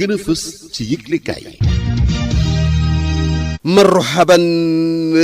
gën a fës ci yëglekaay yi. marhaban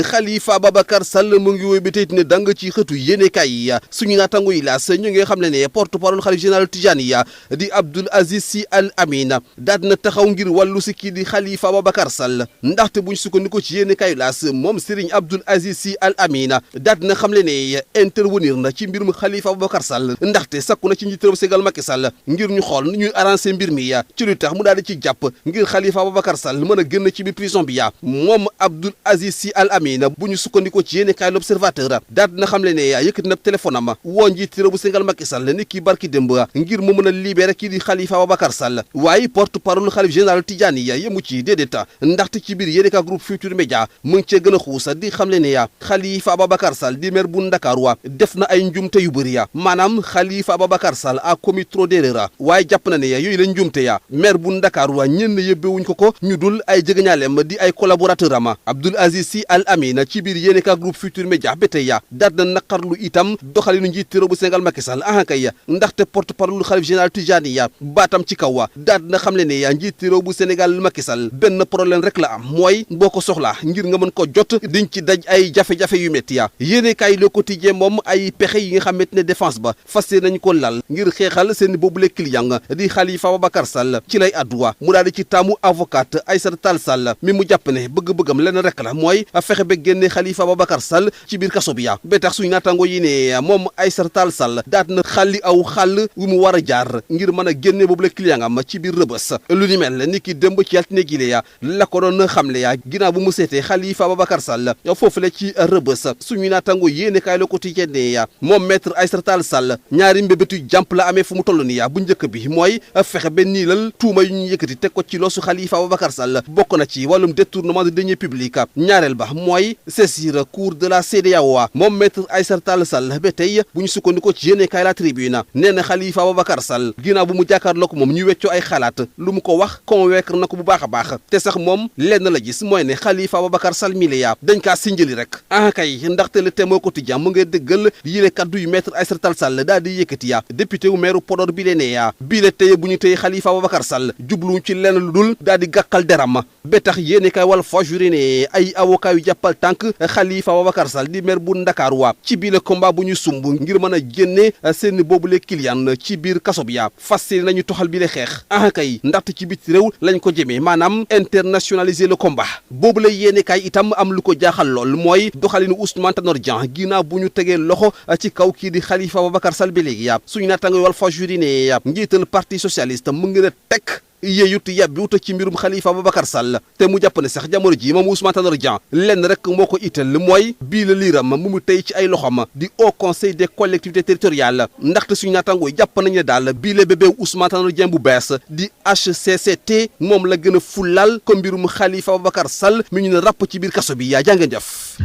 Khalifa Ababacar Sall mu ngi woy bi tey ne dang ci xëtu yéenekaay yi suñu naatango yi laas ñu ngi xam ne porte-parole xalif général Tijaan yi di Abdoul Aziz Sy Al Amine daal na taxaw ngir wàllu si kii di Khalifa Ababacar Sall ndaxte buñ sukkandiku ci yéenekaay laas moom Serigne Abdoul Aziz Sy Al Amine daal na xam ne intervenir na ci mbirum Khalifa Ababacar Sall ndaxte sakku na ci njiitu réew Sénégal Macky Sall ngir ñu xool nu ñuy arrangé mbir mi ci lu tax mu daal di ci jàpp ngir Khalifa Ababacar Sall mën a génn ci biir prison bi moom Abdoul Aziz Sy Al Amine bu ñu sukkandikoo ci yéenekaay L'Observateur daal dina xam le ne yëkkati na téléphone am woo njiitu réew bu Sénégal Macky Sall ni kii barki démb ngir mu mën a libéré kii di Khalifa Ababacar Sall waaye porte-parole xalif général Tidiane yi yemu ci déedéet ndaxte ci biir yéenekaay groupe Futurs Médias mu ngi cee gën a xuus di xam le ne Khalifa Ababacar Sall di maire bu Ndakaaru def na ay njumte yu bëri maanaam Khalifa Ababacar Sall a commis trop d'erreurs waaye jàpp na ne yooyu la njumte maire bu Ndakaaru ñenn yëbbewuñ ko ñu dul ay jegeñaaleem di ay collaborateur am Abdoul Aziz Sy Al Amine ci biir yéenekaay groupe Futurs Médias ba tey daal na naqarlu itam doxalinu njiitu réew bu Sénégal Macky Sall kay ndaxte porte-parole xalif général Tijani baatam ci kaw daal na xam le ne njiitu réew bu Sénégal Macky Sall benn problème rek la am mooy boo ko soxlaa ngir nga mën ko jot diñ ci daj ay jafe-jafe yu métti yéenekaay Le Quotidien moom ay pexe yi nga xamante ne défense ba fas nañ ko lal ngir xeexal seen boobule client di Khalifa Ababacar Sall ci lay adduwa mu daal di ci taamu avocate Aïssata Tall Sall mi mu jàpp ne bëgg-bëggam lenn rek la mooy fexe ba génne Khalifa Ababacar Sall ci biir kaso bi ba tax suñu naataango yi ne moom Aïssata Tall Sall daat na xalli aw xàll wu mu war a jaar ngir mën a génne boobule client am ci biir rëbës lu ni mel ni ki démb ci altine gi la ko doon xamle ginnaaw bu mu seetee Khalifa Ababacar Sall foofule ci rëbës suñu naataango yéenekaay Le Quotidien ne moom maître Aïssata Tall Sall ñaari mbébétu jàmp la amee fu mu toll nii bu njëkk bi mooy fexe ba niilal tuuma yu ñu yëkkati teg ko ci loosu Khalifa Ababacar Sall bokk na ci wàllum détournement de deniers publics ñaareel ba mooy saisir cour de la CEDEAO moom maître Aïssata Tall Sall ba tey bu ñu sukkandikoo ci yéenekaay La Tribune nee na Khalifa Ababacar Sall ginnaaw bu mu jàkkaarloo ko moom ñu weccoo ay xalaat lu mu ko wax convaincre na ko bu baax a baax te sax moom lenn la gis mooy ne Khalifa Ababacar Sall miliya dañ kaa sinjali rek kay ndaxte Le Témoin Quotidien mu ngi dëggal yile kaddu yu maître Aïssata Tall Sall daal di yëkkati député wu maire Podor bi bii la tey bu ñu tey Khalifa Ababacar Sall jubluñ ci lenn lu dul daal di gàkkal deram ba tax yéenekaay Walf Fadjri ne ay avocat yu jàppal tànk Khalifa Ababacar Sall di maire bu Ndakaaru ci biir le combat bu ñu sumb ngir mën a génne seen boobule client ci biir kaso bi fas nañu toxal bi le xeex kay ndaxte ci biti réew lañ ko jëmee maanaam internationaliser le combat boobule yéenekaay itam am lu ko jaaxal lool mooy doxalinu Ousmane Tanor Dieng ginnaaw bu ñu tegee loxo ci kaw kii di Khalifa Ababacar Sall bi léegi suñu naataango Walf Fadjri ne njiital parti socialiste mu ngi ne tekk yéeyut yàbbiwut ci mbirum Khalifa Ababacar Sall te mu jàpp ne sax jamono ji moom Ousmane Tanor Dieng lenn rek moo ko itteel mooy bii la liiram mu tey ci ay loxom di Haut Conseil des collectivités territoriales ndaxte suñu naataangoo jàpp nañu ne daal bii la bébé Ousmane Tanor Dieng bu bees di HCCT moom la gën a fulal ko mbirum Khalifa Ababacar Sall mi ñu ne ràpp ci biir kaso bi jàngeen jëf.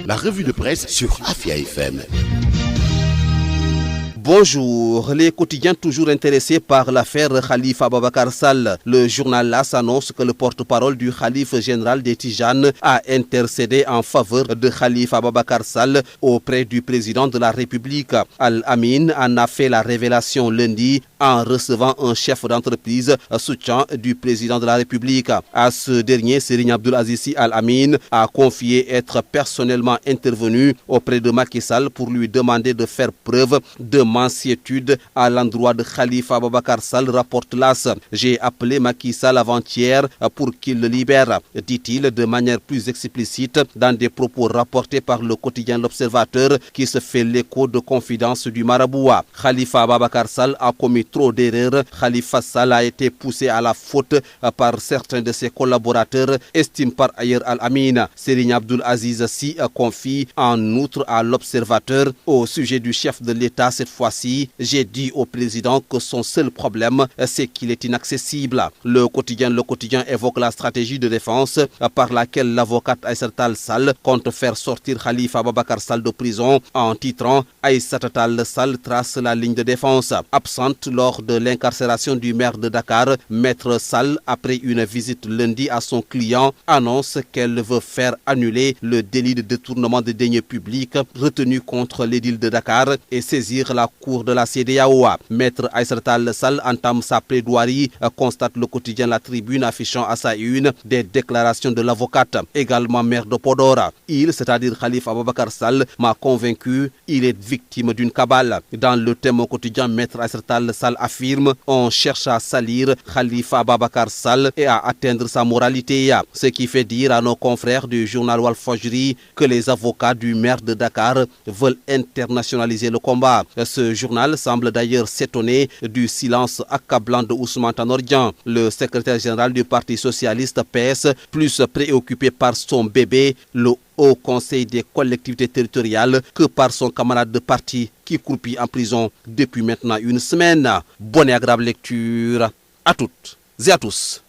La revue de presse sur Afia FM. Bonjour, les quotidiens toujours intéressés par l'affaire Khalifa Ababacar Sall. Le journal LAS annonce que le porte-parole du khalife général des Tijanes a intercédé en faveur de Khalifa Ababacar Sall auprès du président de la République. Al Amine en a fait la révélation lundi en recevant un chef d'entreprise soutien du président de la République. À ce dernier, Serigne Abdoul Aziz Sy Al Amine a confié être personnellement intervenu auprès de Macky Sall pour lui demander de faire preuve de mansuétude à l'endroit de Khalifa Ababacar Sall, rapporte l'AS. J'ai appelé Macky Sall avant-hier pour qu'il le libère, dit-il de manière plus explicite dans des propos rapportés par le quotidien L'Observateur qui se fait l'écho de confidences du Marabout. Khalifa Ababacar Sall a commis trop d'erreurs. Khalifa Sall a été poussé à la faute par certains de ses collaborateurs, estime par ailleurs Al Amine. Serigne Abdoul Aziz Sy confie en outre à L'Observateur au sujet du chef de l'État cette fois-ci, j'ai dit au président que son seul problème, c'est qu'il est inaccessible. Le quotidien évoque la stratégie de défense par laquelle l'avocate Aïssata Tall Sall compte faire sortir Khalifa Ababacar Sall de prison en titrant Aïssata Tall Sall trace la ligne de défense. Absente lors de l'incarcération du maire de Dakar, Maître Sall, après une visite lundi à son client, annonce qu'elle veut faire annuler le délit de détournement de deniers publics retenu contre l'édile de Dakar et saisir la Cour de la CEDEAO. Maître Aïssata Tall Sall entame sa plaidoirie, constate le quotidien La Tribune, affichant à sa une des déclarations de l'avocate, également maire de Podor. Il, c'est-à-dire Khalifa Ababakar Sall, m'a convaincu, il est victime d'une cabale. Dans le thème au quotidien, Maître Aïssata Tall Sall affirme: on cherche à salir Khalifa Ababakar Sall et à atteindre sa moralité. Ce qui fait dire à nos confrères du journal Walfadjri que les avocats du maire de Dakar veulent internationaliser le combat. Ce journal semble d'ailleurs s'étonner du silence accablant de Ousmane Tanor Dieng, le secrétaire général du Parti socialiste PS, plus préoccupé par son bébé, le Haut Conseil des collectivités territoriales, que par son camarade de parti qui croupit en prison depuis maintenant une semaine. Bonne et agréable lecture à toutes et à tous.